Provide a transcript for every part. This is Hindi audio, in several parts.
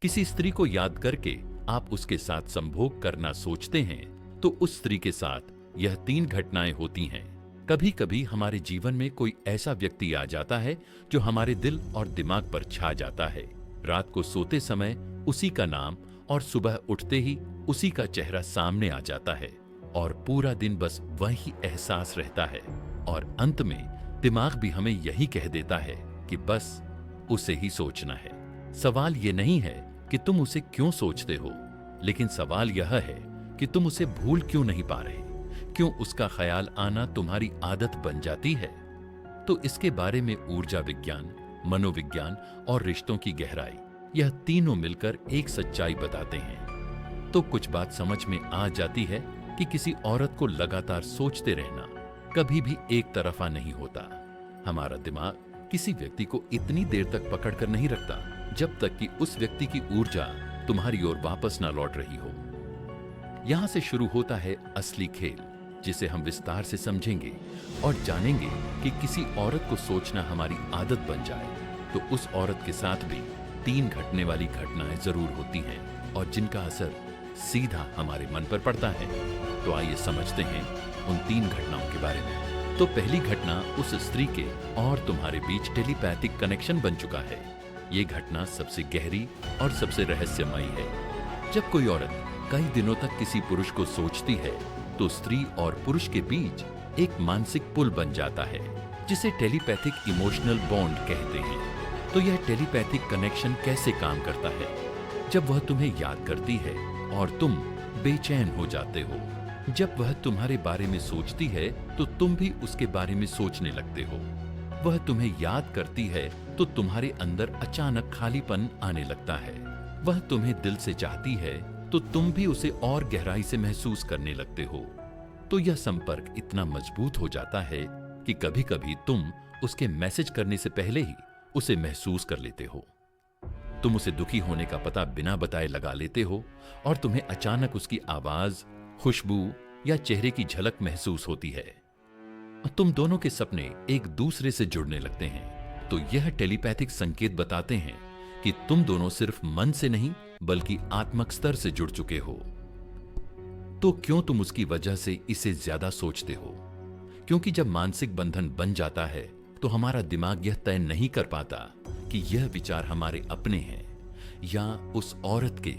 किसी स्त्री को याद करके आप उसके साथ संभोग करना सोचते हैं तो उस स्त्री के साथ यह 3 घटनाएं होती हैं। कभी कभी हमारे जीवन में कोई ऐसा व्यक्ति आ जाता है जो हमारे दिल और दिमाग पर छा जाता है। रात को सोते समय उसी का नाम और सुबह उठते ही उसी का चेहरा सामने आ जाता है और पूरा दिन बस वही एहसास रहता है और अंत में दिमाग भी हमें यही कह देता है कि बस उसे ही सोचना है। सवाल ये नहीं है कि तुम उसे क्यों सोचते हो, लेकिन सवाल यह है कि तुम उसे भूल क्यों नहीं पा रहे, क्यों उसका ख्याल आना तुम्हारी आदत बन जाती है। तो इसके बारे में ऊर्जा विज्ञान, मनोविज्ञान और रिश्तों की गहराई, यह तीनों मिलकर एक सच्चाई बताते हैं। तो कुछ बात समझ में आ जाती है कि किसी औरत को लगातार सोचते रहना कभी भी एक तरफा नहीं होता। हमारा दिमाग किसी व्यक्ति को इतनी देर तक पकड़ कर नहीं रखता जब तक कि उस व्यक्ति की ऊर्जा तुम्हारी ओर वापस ना लौट रही हो। यहां से शुरू होता है असली खेल, जिसे हम विस्तार से समझेंगे और जानेंगे कि किसी औरत को सोचना हमारी आदत बन जाए तो उस औरत के साथ भी 3 घटने वाली घटनाएं जरूर होती हैं और जिनका असर सीधा हमारे मन पर पड़ता है। तो आइए समझते हैं उन 3 घटनाओं के बारे में। तो पहली घटना उस स्त्री के और तुम्हारे बीच टेलीपैथिक कनेक्शन बन चुका है। ये घटना सबसे गहरी और सबसे रहस्यमयी है। जब कोई औरत कई दिनों तक किसी पुरुष को सोचती है तो स्त्री और पुरुष के बीच एक मानसिक पुल बन जाता है, जिसे टेलीपैथिक इमोशनल बॉन्ड कहते हैं। तो यह टेलीपैथिक कनेक्शन कैसे काम करता है? जब वह तुम्हें याद करती है और तुम बेचैन हो जाते हो, जब वह तुम्हारे बारे में सोचती है तो तुम भी उसके बारे में सोचने लगते हो। वह तुम्हें याद करती है तो तुम्हारे अंदर अचानक खालीपन आने लगता है। वह तुम्हें दिल से चाहती है तो तुम भी उसे और गहराई से महसूस करने लगते हो। तो यह संपर्क इतना मजबूत हो जाता है कि कभी-कभी तुम उसके मैसेज करने से पहले ही उसे महसूस कर लेते हो। तुम उसे दुखी होने का पता बिना बताए लगा लेते हो और तुम्हें अचानक उसकी आवाज, खुशबू या चेहरे की झलक महसूस होती है। तुम दोनों के सपने एक दूसरे से जुड़ने लगते हैं। तो यह टेलीपैथिक संकेत बताते हैं कि तुम दोनों सिर्फ मन से नहीं बल्कि आत्मक स्तर से जुड़ चुके हो। तो क्यों तुम उसकी वजह से इसे ज्यादा सोचते हो? क्योंकि जब मानसिक बंधन बन जाता है तो हमारा दिमाग यह तय नहीं कर पाता कि यह विचार हमारे अपने हैं या उस औरत के।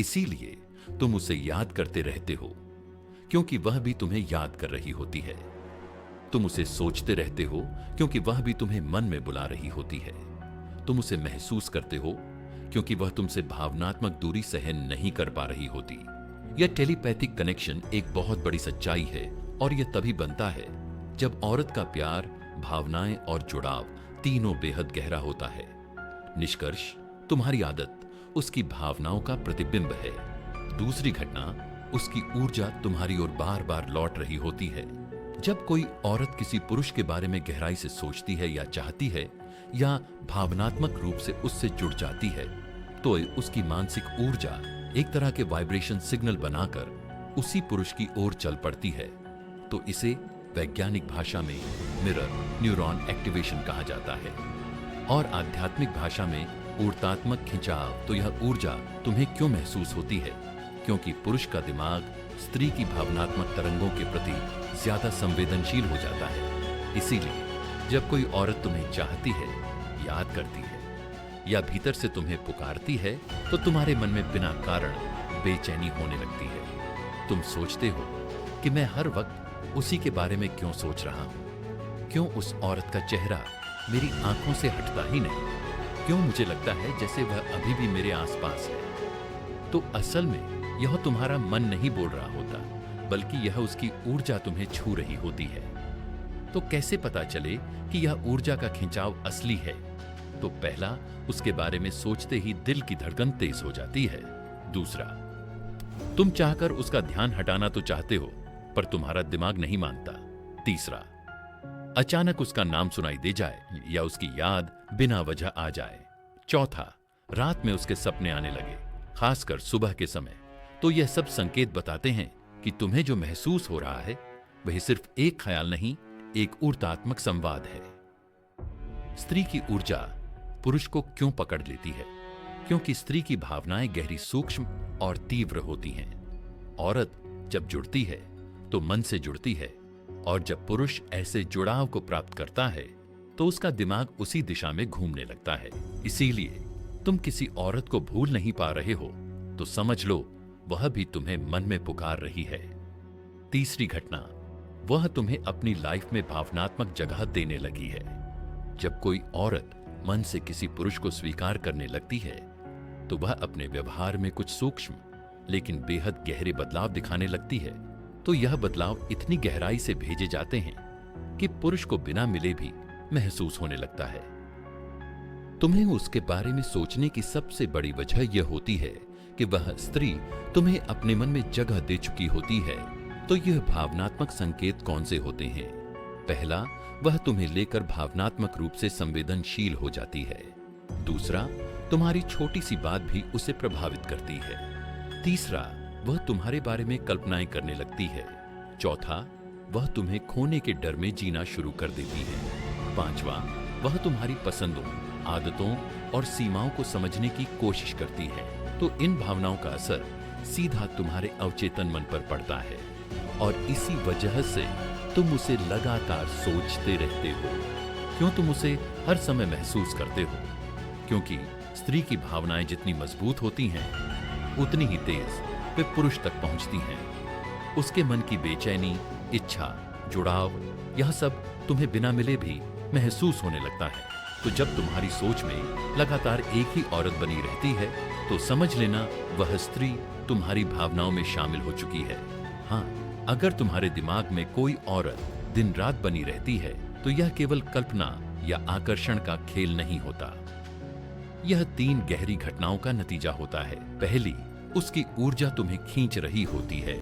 इसीलिए तुम उसे याद करते रहते हो, क्योंकि वह भी तुम्हें याद कर रही होती है। तुम उसे सोचते रहते हो क्योंकि वह भी तुम्हें मन में बुला रही होती है। तुम उसे महसूस करते हो क्योंकि वह तुमसे भावनात्मक दूरी सहन नहीं कर पा रही होती। यह टेलीपैथिक कनेक्शन एक बहुत बड़ी सच्चाई है और यह तभी बनता है जब औरत का प्यार, भावनाएं और जुड़ाव तीनों बेहद गहरा होता है। निष्कर्ष, तुम्हारी आदत उसकी भावनाओं का प्रतिबिंब है। दूसरी घटना, उसकी ऊर्जा तुम्हारी ओर बार बार लौट रही होती है। जब कोई औरत किसी पुरुष के बारे में गहराई से सोचती है या चाहती है या भावनात्मक रूप से उससे जुड़ जाती है तो उसकी मानसिक ऊर्जा एक तरह के वाइब्रेशन सिग्नल बनाकर उसी पुरुष की ओर चल पड़ती है। तो इसे वैज्ञानिक भाषा में मिरर न्यूरॉन एक्टिवेशन कहा जाता है और आध्यात्मिक भाषा में ऊर्जात्मक खिंचाव। तो यह ऊर्जा तुम्हें क्यों महसूस होती है? क्योंकि पुरुष का दिमाग स्त्री की भावनात्मक तरंगों के प्रति ज्यादा संवेदनशील हो जाता है। इसीलिए जब कोई औरत तुम्हें चाहती है, याद करती है या भीतर से तुम्हें पुकारती है तो तुम्हारे मन में बिना कारण बेचैनी होने लगती है। तुम सोचते हो कि मैं हर वक्त उसी के बारे में क्यों सोच रहा हूं? क्यों उस औरत का चेहरा मेरी आंखों से हटता ही नहीं? क्यों मुझे लगता है जैसे वह अभी भी मेरे आसपास है? तो असल में यह तुम्हारा मन नहीं बोल रहा होता, बल्कि यह उसकी ऊर्जा तुम्हें छू रही होती है। तो कैसे पता चले कि यह ऊर्जा का खिंचाव असली है? तो पहला, उसके बारे में सोचते ही दिल की धड़कन तेज हो जाती है। दूसरा, तुम चाहकर उसका ध्यान हटाना तो चाहते हो पर तुम्हारा दिमाग नहीं मानता। तीसरा, अचानक उसका नाम सुनाई दे जाए या उसकी याद बिना वजह आ जाए। चौथा, रात में उसके सपने आने लगे, खासकर सुबह के समय। तो यह सब संकेत बताते हैं कि तुम्हें जो महसूस हो रहा है वह सिर्फ एक ख्याल नहीं, एक ऊर्जात्मक संवाद है। स्त्री की ऊर्जा पुरुष को क्यों पकड़ लेती है? क्योंकि स्त्री की भावनाएं गहरी, सूक्ष्म और तीव्र होती हैं। औरत जब जुड़ती है तो मन से जुड़ती है, और जब पुरुष ऐसे जुड़ाव को प्राप्त करता है तो उसका दिमाग उसी दिशा में घूमने लगता है। इसीलिए तुम किसी औरत को भूल नहीं पा रहे हो तो समझ लो वह भी तुम्हें मन में पुकार रही है। तीसरी घटना, वह तुम्हें अपनी लाइफ में भावनात्मक जगह देने लगी है। जब कोई औरत मन से किसी पुरुष को स्वीकार करने लगती है तो वह अपने व्यवहार में कुछ सूक्ष्म लेकिन बेहद गहरे बदलाव दिखाने लगती है। तो यह बदलाव इतनी गहराई से भेजे जाते हैं कि पुरुष को बिना मिले भी महसूस होने लगता है। तुम्हें उसके बारे में सोचने की सबसे बड़ी वजह यह होती है कि वह स्त्री तुम्हें अपने मन में जगह दे चुकी होती है। तो यह भावनात्मक संकेत कौन से होते हैं? पहला, वह तुम्हें लेकर भावनात्मक रूप से संवेदनशील हो जाती है। दूसरा, तुम्हारी छोटी सी बात भी उसे प्रभावित करती है। तीसरा, वह तुम्हारे बारे में कल्पनाएं करने लगती है। चौथा, वह तुम्हें खोने के डर में जीना शुरू कर देती है। पांचवा, वह तुम्हारी पसंदों, आदतों और सीमाओं को समझने की कोशिश करती है। तो इन भावनाओं का असर सीधा तुम्हारे अवचेतन मन पर पड़ता है, और इसी वजह से तुम उसे लगातार सोचते रहते हो। क्यों तुम उसे हर समय महसूस करते हो? क्योंकि स्त्री की भावनाएं जितनी मजबूत होती हैं, उतनी ही तेज वे पुरुष तक पहुंचती हैं। उसके मन की बेचैनी, इच्छा, जुड़ाव, यह सब तुम्हें बिना मिले भी महसूस होने लगता है। तो जब तुम्हारी सोच में लगातार एक ही औरत बनी रहती है तो समझ लेना वह स्त्री तुम्हारी भावनाओं में शामिल हो चुकी है। हाँ, अगर तुम्हारे दिमाग में कोई औरत दिन रात बनी रहती है तो यह केवल कल्पना या आकर्षण का खेल नहीं होता। यह 3 गहरी घटनाओं का नतीजा होता है। पहली, उसकी ऊर्जा तुम्हें खींच रही होती है।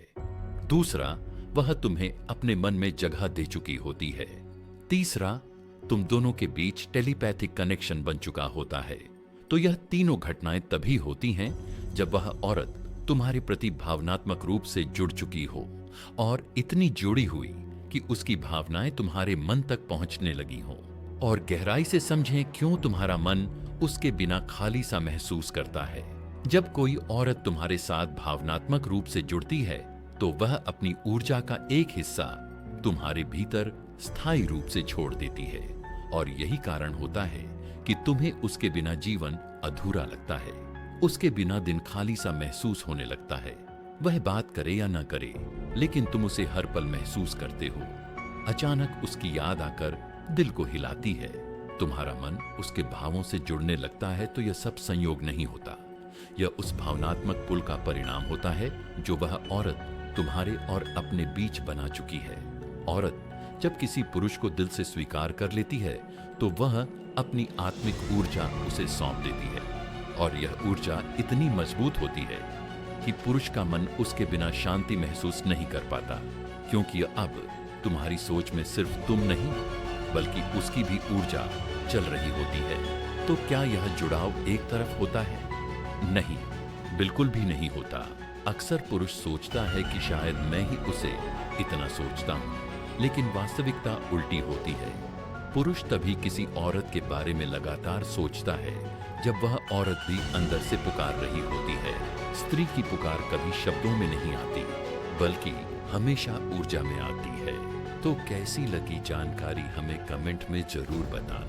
दूसरा, वह तुम्हें अपने मन में जगह दे चुकी होती है। तीसरा, तुम दोनों के बीच टेलीपैथिक कनेक्शन बन चुका होता है। तो यह तीनों घटनाएं तभी होती हैं जब वह औरत तुम्हारे प्रति भावनात्मक रूप से जुड़ चुकी हो, और इतनी जुड़ी हुई कि उसकी भावनाएं तुम्हारे मन तक पहुंचने लगी हों। और गहराई से समझें क्यों तुम्हारा मन उसके बिना खाली सा महसूस करता है। जब कोई औरत तुम्हारे साथ भावनात्मक रूप से जुड़ती है तो वह अपनी ऊर्जा का एक हिस्सा तुम्हारे भीतर स्थायी रूप से छोड़ देती है, और यही कारण होता है कि तुम्हें उसके बिना जीवन अधूरा लगता है। उसके बिना दिन खाली सा महसूस होने लगता है। वह बात करे या ना करे, लेकिन तुम उसे हर पल महसूस करते हो। अचानक उसकी याद आकर दिल को हिलाती है, तुम्हारा मन उसके भावों से जुड़ने लगता है। तो यह सब संयोग नहीं होता, यह उस भावनात्मक पुल का परिणाम होता है जो वह औरत तुम्हारे और अपने बीच बना चुकी है। औरत जब किसी पुरुष को दिल से स्वीकार कर लेती है तो वह अपनी आत्मिक ऊर्जा उसे सौंप देती है, और यह ऊर्जा इतनी मजबूत होती है कि पुरुष का मन उसके बिना शांति महसूस नहीं कर पाता, क्योंकि अब तुम्हारी सोच में सिर्फ तुम नहीं बल्कि उसकी भी ऊर्जा चल रही होती है। तो क्या यह जुड़ाव एक तरफ होता है? नहीं, बिल्कुल भी नहीं होता। अक्सर पुरुष सोचता है कि शायद मैं ही उसे इतना सोचता हूं, लेकिन वास्तविकता उल्टी होती है। पुरुष तभी किसी औरत के बारे में लगातार सोचता है जब वह औरत भी अंदर से पुकार रही होती है। स्त्री की पुकार कभी शब्दों में नहीं आती, बल्कि हमेशा ऊर्जा में आती है। तो कैसी लगी जानकारी हमें कमेंट में जरूर बताना।